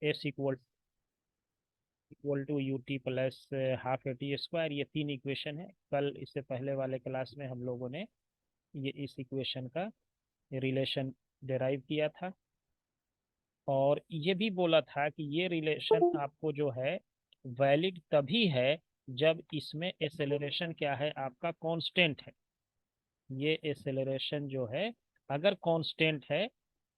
S equal to u t plus half a t square, ये तीन equation है। कल इससे पहले वाले क्लास में हम लोगों ने ये इस इक्वेशन का रिलेशन डिराइव किया था, और ये भी बोला था कि ये रिलेशन आपको जो है वैलिड तभी है जब इसमें एक्सेलरेशन क्या है, आपका कांस्टेंट है। ये एक्सेलरेशन जो है अगर कांस्टेंट है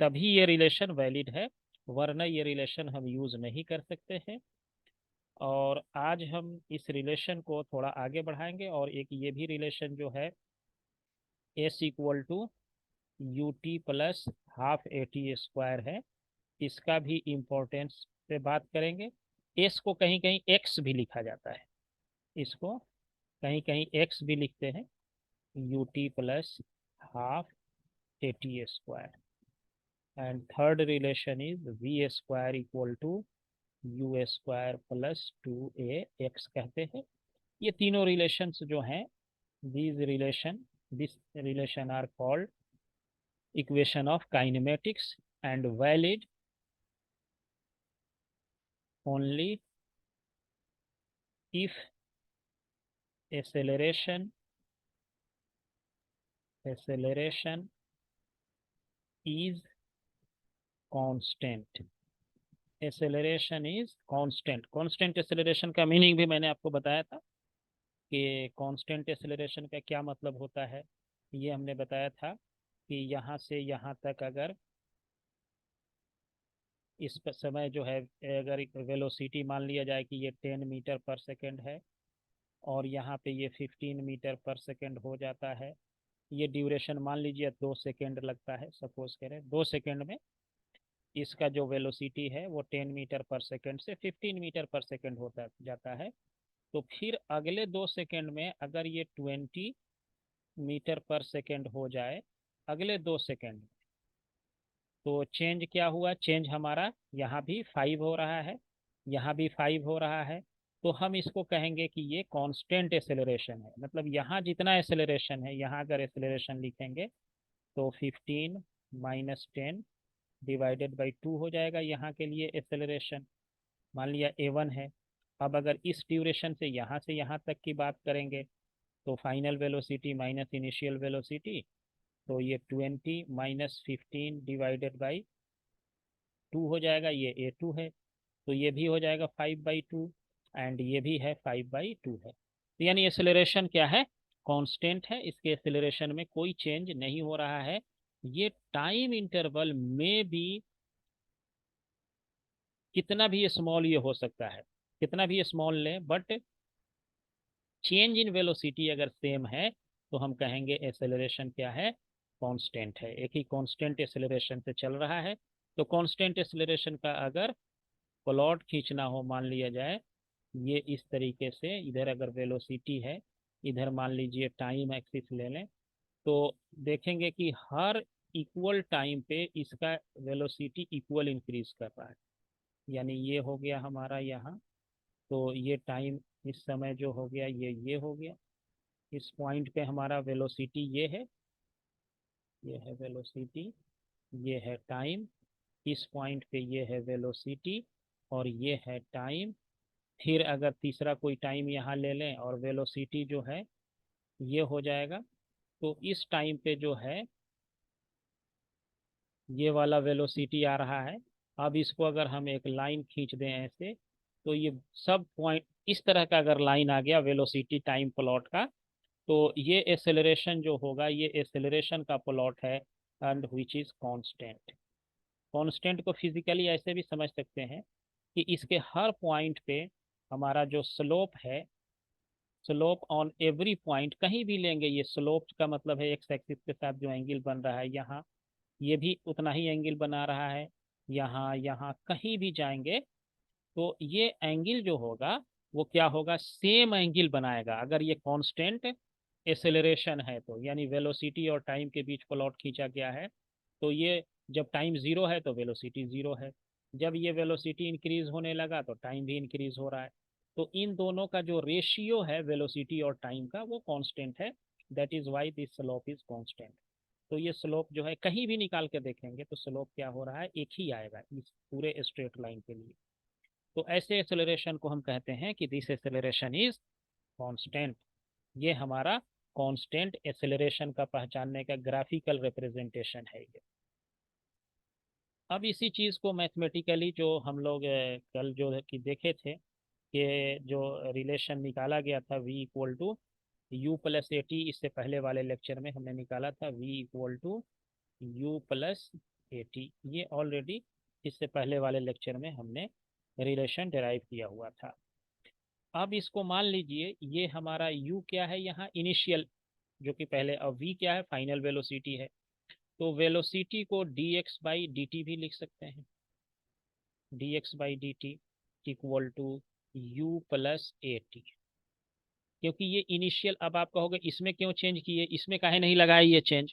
तभी ये रिलेशन वैलिड है, वरना ये रिलेशन हम यूज नहीं कर सकते हैं। और आज हम इस रिलेशन को थोड़ा आगे बढ़ाएंगे, और एक ये भी रिलेशन जो है s equal to u t plus half a t square है, इसका भी इम्पोर्टेंस पे बात करेंगे। एस को कहीं कहीं एक्स भी लिखा जाता है, इसको कहीं कहीं एक्स भी लिखते हैं, u t plus half a t square. And third relation is v square equal to u square plus two a x कहते हैं। ये तीनों रिलेशंस जो हैं, this relation are called equation of kinematics and valid only if acceleration is constant। Acceleration is constant. Constant acceleration का meaning भी मैंने आपको बताया था कि कांस्टेंट एक्सेलरेशन का क्या मतलब होता है। ये हमने बताया था कि यहाँ से यहाँ तक अगर इस समय जो है, अगर वेलोसिटी मान लिया जाए कि ये 10 मीटर पर सेकेंड है, और यहाँ पे ये 15 मीटर पर सेकेंड हो जाता है। ये ड्यूरेशन मान लीजिए 2 सेकेंड लगता है, सपोज करें 2 सेकेंड में इसका जो वेलोसिटी है वो 10 मीटर पर सेकेंड से 15 मीटर पर सेकेंड होता जाता है। तो फिर अगले 2 सेकेंड में अगर ये 20 मीटर पर सेकेंड हो जाए अगले 2 सेकेंड, तो चेंज क्या हुआ, चेंज हमारा यहाँ भी 5 हो रहा है, यहाँ भी 5 हो रहा है। तो हम इसको कहेंगे कि ये कांस्टेंट एक्सेलरेशन है। मतलब यहाँ जितना एक्सेलरेशन है, यहाँ अगर एक्सेलरेशन लिखेंगे तो 15 - 10 डिवाइडेड बाई 2 हो जाएगा यहाँ के लिए एक्सेलरेशन। मान लिया A1 है। अब अगर इस ड्यूरेशन से यहाँ तक की बात करेंगे तो final velocity minus initial velocity, तो ये 20 - 15 डिवाइडेड बाई 2 हो जाएगा, ये A2 है। तो ये भी हो जाएगा 5/2, एंड ये भी है 5/2 है। तो यानी एक्सेलरेशन क्या है, कांस्टेंट है, इसके एक्सेलरेशन में कोई चेंज नहीं हो रहा है। ये टाइम इंटरवल में भी कितना भी स्मॉल ये हो सकता है, कितना भी स्मॉल लें, बट चेंज इन वेलोसिटी अगर सेम है तो हम कहेंगे एक्सेलरेशन क्या है, कांस्टेंट है, एक ही कांस्टेंट एक्सेलरेशन से चल रहा है। तो कांस्टेंट एक्सेलरेशन का अगर प्लॉट खींचना हो, मान लिया जाए ये इस तरीके से, इधर अगर वेलोसिटी है, इधर मान लीजिए टाइम एक्सिस ले लें, तो देखेंगे कि हर इक्वल टाइम पे इसका वेलोसिटी इक्वल इंक्रीज कर रहा है। यानी ये हो गया हमारा यहाँ, तो ये टाइम इस समय जो हो गया ये हो गया। इस पॉइंट पे हमारा वेलोसिटी ये है वेलोसिटी, ये है टाइम। इस पॉइंट पे ये है वेलोसिटी और ये है टाइम। फिर अगर तीसरा कोई टाइम यहाँ ले लें और वेलोसिटी जो है ये हो जाएगा, तो इस टाइम पे जो है ये वाला वेलोसिटी आ रहा है। अब इसको अगर हम एक लाइन खींच दें ऐसे, तो ये सब पॉइंट इस तरह का अगर लाइन आ गया वेलोसिटी टाइम प्लॉट का, तो ये एक्सेलरेशन जो होगा ये एक्सेलरेशन का प्लॉट है, and which is constant. Constant को फिजिकली ऐसे भी समझ सकते हैं कि इसके हर पॉइंट पे हमारा जो स्लोप है, स्लोप ऑन एवरी पॉइंट कहीं भी लेंगे, ये स्लोप का मतलब है एक्स एक्सिस के साथ जो एंगल बन रहा है यहाँ, ये भी उतना ही एंगल बना रहा है। यहाँ यहाँ कहीं भी जाएंगे तो ये एंगल जो होगा वो क्या होगा, सेम एंगल बनाएगा अगर ये कांस्टेंट एक्सेलरेशन है। तो यानी वेलोसिटी और टाइम के बीच प्लॉट खींचा गया है, तो ये जब टाइम जीरो है तो वेलोसिटी जीरो है, जब ये वेलोसिटी इंक्रीज होने लगा तो टाइम भी इंक्रीज हो रहा है। तो इन दोनों का जो रेशियो है वेलोसिटी और टाइम का वो कांस्टेंट है, that is why this slope is constant. तो ये स्लोप जो है कहीं भी निकाल के देखेंगे तो स्लोप क्या हो रहा है, एक ही आएगा इस पूरे स्ट्रेट लाइन के लिए। तो ऐसे एक्सेलरेशन को हम कहते हैं कि दिस एक्सेलरेशन इज कांस्टेंट। ये हमारा कांस्टेंट एक्सेलरेशन का पहचानने का ग्राफिकल रिप्रेजेंटेशन है ये। अब इसी चीज़ को मैथमेटिकली जो हम लोग कल जो है कि देखे थे कि जो रिलेशन निकाला गया था v equal to u plus a t, इससे पहले वाले लेक्चर में हमने निकाला था v equal to u plus a t. ये ऑलरेडी इससे पहले वाले लेक्चर में हमने रिलेशन डिराइव किया हुआ था। अब इसको मान लीजिए ये हमारा u क्या है यहाँ, इनिशियल, जो कि पहले, अब v क्या है, फाइनल वेलोसिटी है। तो वेलोसिटी को dx बाई डी टी भी लिख सकते हैं, dx by d t equal to u plus a t. क्योंकि ये इनिशियल, अब आप कहोगे इसमें क्यों चेंज किए, इसमें काहे नहीं लगाया ये चेंज।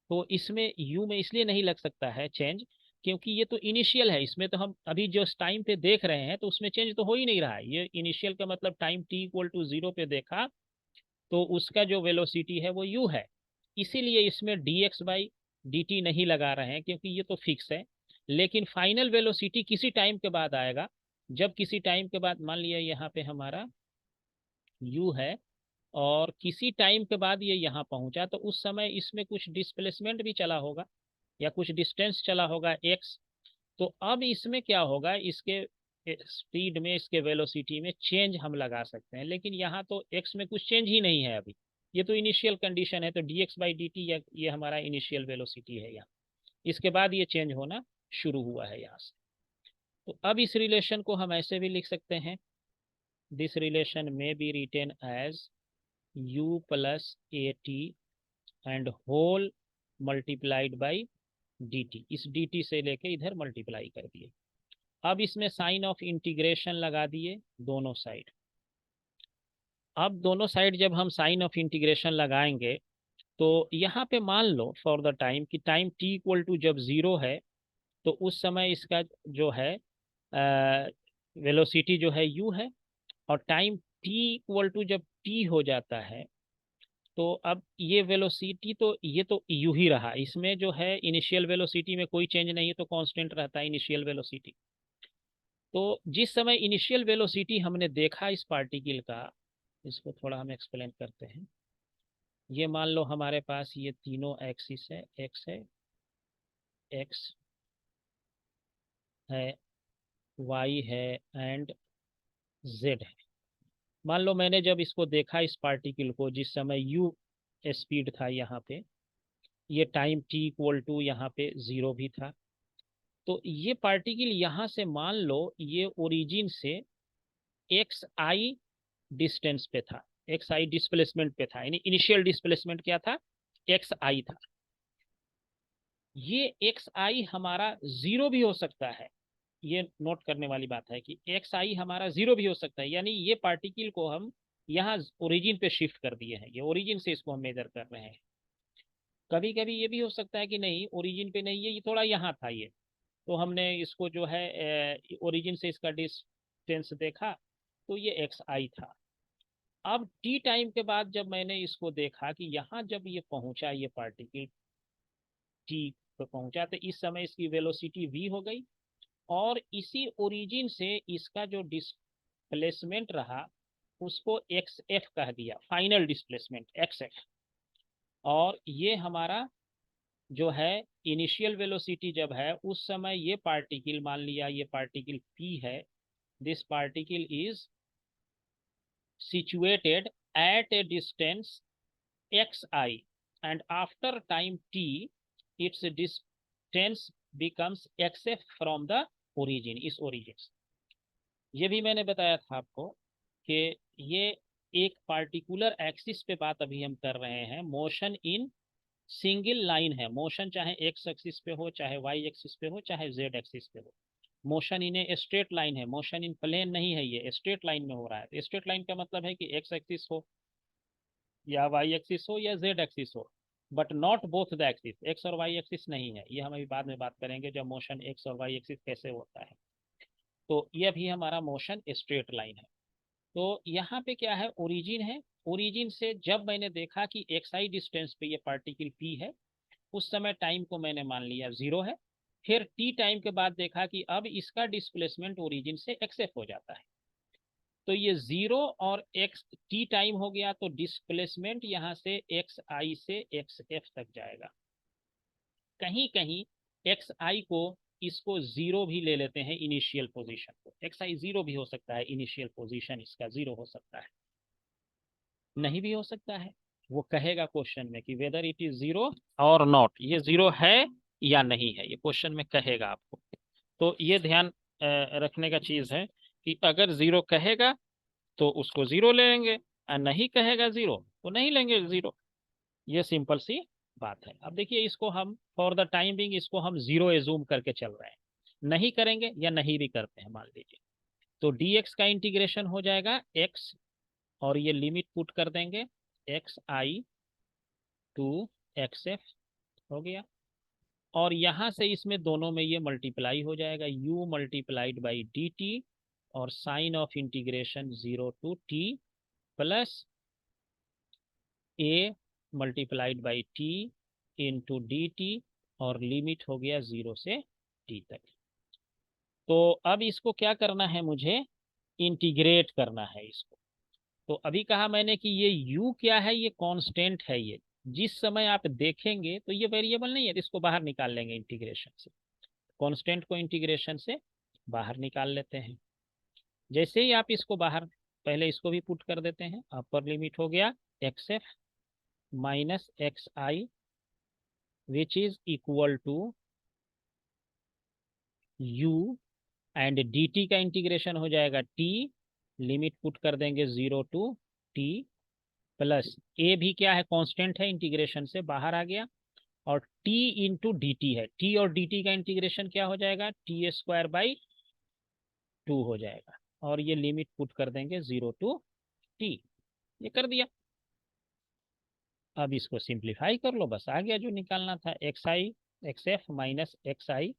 तो इसमें u में इसलिए नहीं लग सकता है चेंज क्योंकि ये तो इनिशियल है, इसमें तो हम अभी जो टाइम पे देख रहे हैं तो उसमें चेंज तो हो ही नहीं रहा है। ये इनिशियल का मतलब टाइम t इक्वल टू 0 पे देखा तो उसका जो वेलोसिटी है वो u है। इसीलिए इसमें dx बाई डी टी नहीं लगा रहे हैं क्योंकि ये तो फिक्स है। लेकिन फाइनल वेलोसिटी किसी टाइम के बाद आएगा, जब किसी टाइम के बाद मान लिया यहाँ पे हमारा u है और किसी टाइम के बाद ये यहाँ पहुंचा तो उस समय इसमें कुछ डिस्प्लेसमेंट भी चला होगा या कुछ डिस्टेंस चला होगा x। तो अब इसमें क्या होगा, इसके स्पीड में, इसके वेलोसिटी में चेंज हम लगा सकते हैं, लेकिन यहाँ तो x में कुछ चेंज ही नहीं है अभी, ये तो इनिशियल कंडीशन है। तो dx बाई डी टी ये हमारा इनिशियल वेलोसिटी है यहाँ, इसके बाद ये चेंज होना शुरू हुआ है यहाँ से। तो अब इस रिलेशन को हम ऐसे भी लिख सकते हैं, दिस रिलेशन में be written as u plus a t and whole multiplied by d t. इस डी टी से लेके इधर मल्टीप्लाई कर दिए। अब इसमें साइन ऑफ इंटीग्रेशन लगा दिए दोनों साइड। अब दोनों साइड जब हम साइन ऑफ इंटीग्रेशन लगाएंगे तो यहाँ पे मान लो फॉर द टाइम कि टाइम t इक्वल टू जब 0 है तो उस समय इसका जो है वेलोसिटी जो है u है, और टाइम t इक्वल टू जब t हो जाता है तो अब ये वेलोसिटी तो ये तो यू ही रहा, इसमें जो है इनिशियल वेलोसिटी में कोई चेंज नहीं है तो कांस्टेंट रहता है इनिशियल वेलोसिटी। तो जिस समय इनिशियल वेलोसिटी हमने देखा इस पार्टिकल का, इसको थोड़ा हम एक्सप्लेन करते हैं। ये मान लो हमारे पास ये तीनों एक्सिस है, एक्स है, एक्स है, वाई है एंड जेड है। मान लो मैंने जब इसको देखा इस पार्टिकल को जिस समय यू स्पीड था यहाँ पे, ये टाइम टी इक्वल टू यहाँ पे 0 भी था, तो ये पार्टिकल यहाँ से मान लो ये ओरिजिन से एक्स आई डिस्टेंस पे था, एक्स आई डिस्प्लेसमेंट पे था, यानी इनिशियल डिस्प्लेसमेंट क्या था, एक्स आई था। ये एक्स आई हमारा 0 भी हो सकता है, ये नोट करने वाली बात है कि एक्स आई हमारा 0 भी हो सकता है, यानी ये पार्टिकल को हम यहाँ ओरिजिन पे शिफ्ट कर दिए हैं, ये ओरिजिन से इसको हम मेजर कर रहे हैं। कभी कभी ये भी हो सकता है कि नहीं ओरिजिन पे नहीं है, ये थोड़ा यहाँ था ये, तो हमने इसको जो है ओरिजिन से इसका डिस्टेंस देखा तो ये एक्स आई था। अब टी टाइम के बाद जब मैंने इसको देखा कि यहाँ जब ये पहुंचा, ये पार्टिकल टी पे पहुंचा तो इस समय इसकी वेलोसिटी v हो गई, और इसी ओरिजिन से इसका जो डिस्प्लेसमेंट रहा उसको एक्स एफ कह दिया, फाइनल डिस्प्लेसमेंट एक्स एफ। और ये हमारा जो है इनिशियल वेलोसिटी जब है उस समय ये पार्टिकल, मान लिया ये पार्टिकल p है, this particle is situated at a distance xi, and after time t its distance becomes xf from the origin, इस origin से। ये भी मैंने बताया था आपको कि ये एक पार्टिकुलर एक्सिस पे बात अभी हम कर रहे हैं, मोशन इन सिंगल लाइन है, मोशन चाहे एक्स एक्सिस पे हो, चाहे वाई एक्सिस पे हो, चाहे जेड एक्सिस पे हो, motion in a straight line है, मोशन इन प्लेन नहीं है, ये स्ट्रेट लाइन में हो रहा है। स्ट्रेट लाइन का मतलब है कि एक्स एक्सिस हो या वाई एक्सिस हो या जेड एक्सिस हो, but not both the axis, x और वाई एक्सिस नहीं है। ये हम अभी बाद में बात करेंगे जब मोशन एक्स और वाई एक्सिस कैसे होता है। तो ये भी हमारा मोशन स्ट्रेट लाइन है। तो यहाँ पे क्या है, ओरिजिन है, ओरिजिन से जब मैंने देखा कि एक्स आई डिस्टेंस पे ये पार्टिकल पी है, उस समय टाइम को मैंने मान लिया 0 है। फिर टी टाइम के बाद देखा कि अब इसका डिस्प्लेसमेंट ओरिजिन से एक्सएफ हो जाता है, तो ये 0 और एक्स टी टाइम हो गया, तो डिस्प्लेसमेंट यहाँ से एक्स आई से एक्स एफ तक जाएगा। कहीं कहीं एक्स आई को इसको 0 भी ले लेते हैं, इनिशियल पोजीशन को, एक्स आई 0 भी हो सकता है, इनिशियल पोजीशन इसका 0 हो सकता है, नहीं भी हो सकता है। वो कहेगा क्वेश्चन में कि वेदर इट इज 0 और नॉट, ये 0 है या नहीं है, ये क्वेश्चन में कहेगा आपको। तो ये ध्यान रखने का चीज है कि अगर 0 कहेगा तो उसको 0 ले लेंगे, और नहीं कहेगा 0 तो नहीं लेंगे 0। ये सिंपल सी बात है। अब देखिए इसको हम फॉर द टाइम बिंग इसको हम 0 एज्यूम करके चल रहे हैं, नहीं करेंगे या नहीं भी करते हैं मान लीजिए, तो dx का इंटीग्रेशन हो जाएगा x, और ये लिमिट पुट कर देंगे x i to x f हो गया, और यहां से इसमें दोनों में ये मल्टीप्लाई हो जाएगा u multiplied by d t, और sign of integration 0 to t plus a multiplied by t into d t, और लिमिट हो गया 0 से t तक। तो अब इसको क्या करना है, मुझे इंटीग्रेट करना है इसको। तो अभी कहा मैंने कि ये u क्या है, ये कांस्टेंट है, ये जिस समय आप देखेंगे तो ये वेरिएबल नहीं है, तो इसको बाहर निकाल लेंगे इंटीग्रेशन से, कांस्टेंट को इंटीग्रेशन से बाहर निकाल लेते हैं। जैसे ही आप इसको बाहर, पहले इसको भी पुट कर देते हैं, अपर लिमिट हो गया x f minus x i which is equal to u, and d t का इंटीग्रेशन हो जाएगा t, लिमिट पुट कर देंगे 0 टू t, प्लस a भी क्या है, कांस्टेंट है, इंटीग्रेशन से बाहर आ गया, और t इंटू डी टी है, t और dt का इंटीग्रेशन क्या हो जाएगा, टी स्क्वायर बाई 2 हो जाएगा, और ये लिमिट पुट कर देंगे 0 टू t। ये कर दिया। अब इसको सिंप्लीफाई कर लो, बस आ गया जो निकालना था, x i x f minus x i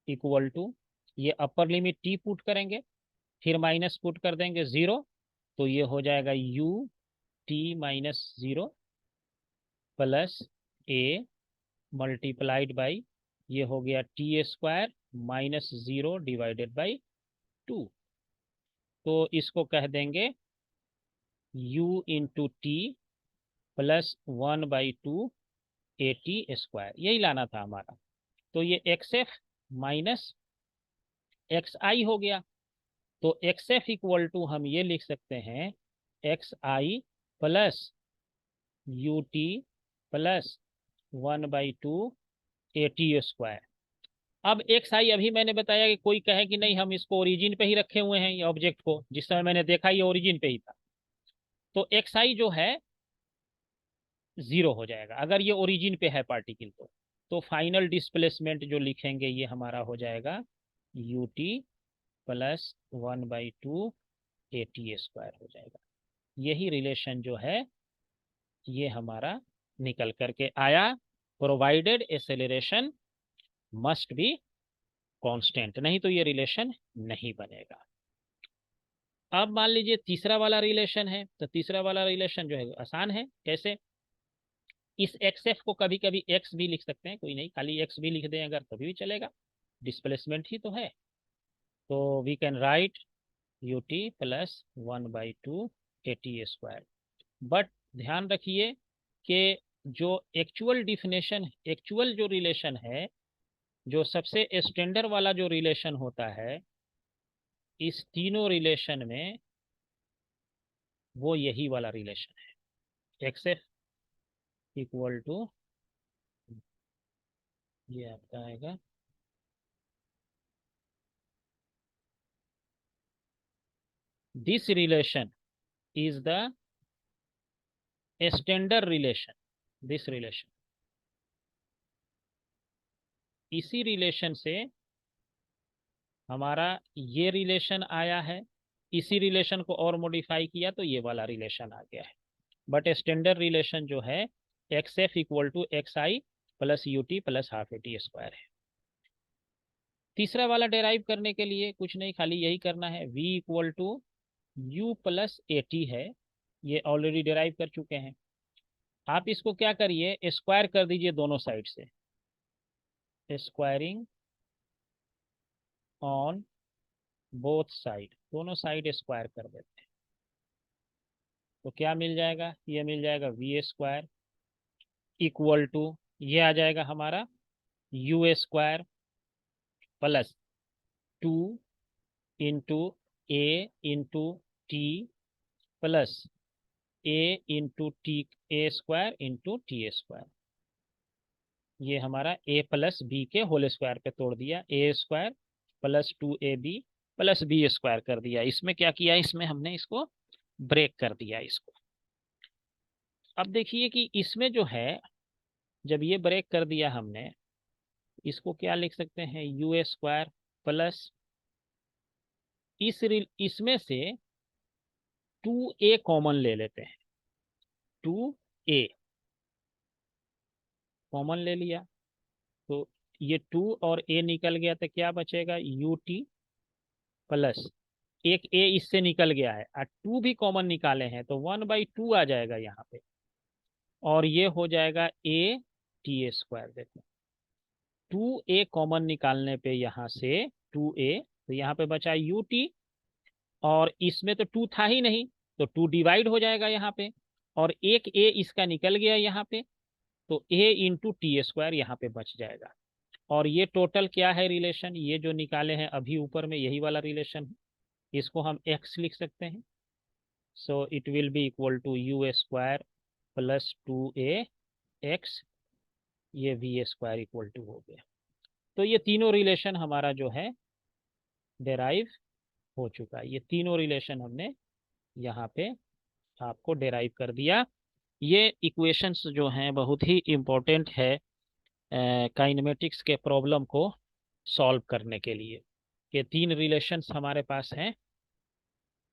equal to, ये अपर लिमिट t पुट करेंगे, फिर माइनस पुट कर देंगे 0, तो ये हो जाएगा u t minus 0 plus a multiplied by, ये हो गया T square minus 0 divided by 2। तो इसको कह देंगे u into t plus 1/2 a t square, यही लाना था हमारा। तो ये एक्स एफ माइनस एक्स आई हो गया, तो एक्स एफ इक्वल टू हम ये लिख सकते हैं x i plus u t plus 1/2 a t square. अब एक्स आई अभी मैंने बताया कि कोई कहे कि नहीं हम इसको ओरिजिन पे ही रखे हुए हैं, ये ऑब्जेक्ट को जिस समय मैंने देखा ये ओरिजिन पे ही था, तो एक्स आई जो है 0 हो जाएगा अगर ये ओरिजिन पे है पार्टिकल। तो फाइनल डिस्प्लेसमेंट जो लिखेंगे ये हमारा हो जाएगा you t plus 1/2 a t square हो जाएगा। यही रिलेशन जो है ये हमारा निकल करके आया, provided acceleration must be constant, नहीं तो ये रिलेशन नहीं बनेगा। अब मान लीजिए तीसरा वाला रिलेशन है, तो तीसरा वाला रिलेशन जो है आसान है। कैसे, इस एक्स एफ को कभी कभी एक्स भी लिख सकते हैं, कोई नहीं, खाली एक्स भी लिख दें अगर तभी भी चलेगा, डिस्प्लेसमेंट ही तो है। तो we can write u t plus 1/2 a t square. But ध्यान रखिए कि जो एक्चुअल डिफिनेशन, एक्चुअल जो रिलेशन है, जो सबसे स्टैंडर्ड वाला जो रिलेशन होता है इस तीनों रिलेशन में, वो यही वाला रिलेशन है, एक्स एफ इक्वल टू, ये आपका आएगा this relation is the standard relation, this relation, इसी रिलेशन से हमारा ये रिलेशन आया है, इसी रिलेशन को और मॉडिफाई किया तो ये वाला रिलेशन आ गया है। बट स्टैंडर्ड रिलेशन जो है x f equal to x i plus u t plus half a t square है। तीसरा वाला डेराइव करने के लिए कुछ नहीं, खाली यही करना है, v equal to u plus a t है, ये ऑलरेडी डेराइव कर चुके हैं। आप इसको क्या करिए, स्क्वायर कर दीजिए दोनों साइड से, स्क्वायरिंग ऑन बोथ साइड, दोनों साइड स्क्वायर कर देते हैं। तो क्या मिल जाएगा, ये मिल जाएगा वी स्क्वायर इक्वल टू, ये आ जाएगा हमारा u square plus 2 into a into t plus a into t, a square into t square. ये हमारा ए प्लस बी के होल स्क्वायर पे तोड़ दिया, a square plus 2ab plus b square कर दिया। इसमें क्या किया, इसमें हमने इसको ब्रेक कर दिया इसको। अब देखिए कि इसमें जो है, जब ये ब्रेक कर दिया हमने, इसको क्या लिख सकते हैं, यू स्क्वायर प्लस इसमें से 2a कॉमन ले लेते हैं, 2a कॉमन ले लिया, तो ये 2 और a निकल गया तो क्या बचेगा, यू टी प्लस एक a इससे निकल गया है और 2 भी कॉमन निकाले हैं तो 1/2 आ जाएगा यहाँ पे, और ये हो जाएगा a टी स्क्वायर। देखो 2a कॉमन निकालने पे यहाँ से 2a, तो यहाँ पे बचा यू टी, और इसमें तो 2 था ही नहीं, तो 2 डिवाइड हो जाएगा यहाँ पे, और एक a इसका निकल गया यहाँ पे, तो a इंटू टी स्क्वायर यहाँ पे बच जाएगा। और ये टोटल क्या है रिलेशन, ये जो निकाले हैं अभी ऊपर में यही वाला रिलेशन है, इसको हम x लिख सकते हैं। So it will be equal to u square plus 2a x, ये वी स्क्वायर इक्वल टू हो गया। तो ये तीनों रिलेशन हमारा जो है डेराइव हो चुका है, ये तीनों रिलेशन हमने यहाँ पे आपको डेराइव कर दिया। ये इक्वेशंस जो हैं बहुत ही इम्पोर्टेंट है काइनेमेटिक्स के प्रॉब्लम को सॉल्व करने के लिए। ये तीन रिलेशंस हमारे पास हैं,